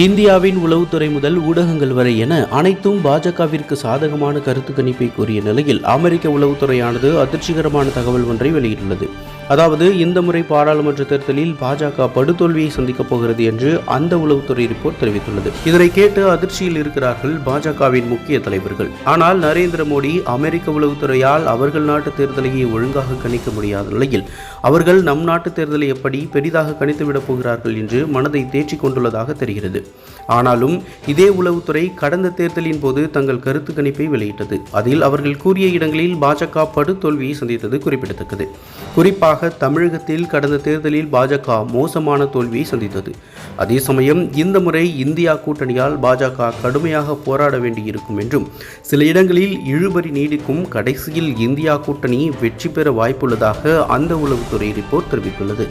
இந்தியாவின் உளவுத்துறை முதல் ஊடகங்கள் வரை என அனைத்தும் பாஜகவிற்கு சாதகமான கருத்து கணிப்பை கூறிய நிலையில் அமெரிக்க உளவுத்துறையானது அதிர்ச்சிகரமான தகவல் ஒன்றை வெளியிட்டுள்ளது. அதாவது இந்த முறை பாராளுமன்ற தேர்தலில் பாஜக படுதோல்வியை சந்திக்கப் போகிறது என்று அந்த உளவுத்துறை ரிப்போர்ட் தெரிவித்துள்ளது. இதனை கேட்டு அதிர்ச்சியில் இருக்கிறார்கள் பாஜகவின் முக்கிய தலைவர்கள். ஆனால் நரேந்திர மோடி அமெரிக்க உளவுத்துறையால் அவர்கள் நாட்டு தேர்தலையை ஒழுங்காக கணிக்க முடியாத நிலையில் அவர்கள் நம் நாட்டு தேர்தலை எப்படி பெரிதாக கணித்துவிடப் போகிறார்கள் என்று மனதை தேற்றிக் கொண்டுள்ளதாக தெரிகிறது. ஆனாலும் இதே உளவுத்துறை கடந்த தேர்தலின் போது தங்கள் கருத்து கணிப்பை வெளியிட்டது. அதில் அவர்கள் கூறிய இடங்களில் பாஜக படுதோல்வியை சந்தித்தது குறிப்பிடத்தக்கது. குறிப்பாக தமிழகத்தில் கடந்த தேர்தலில் பாஜக மோசமான தோல்வியை சந்தித்தது. அதே சமயம் இந்த முறை இந்தியா கூட்டணியால் பாஜக கடுமையாக போராட வேண்டியிருக்கும் என்றும் சில இடங்களில் இழுபறி நீடிக்கும், கடைசியில் இந்தியா கூட்டணி வெற்றி பெற வாய்ப்புள்ளதாக அந்த உளவுத்துறை ரிப்போர்ட் தெரிவித்துள்ளது.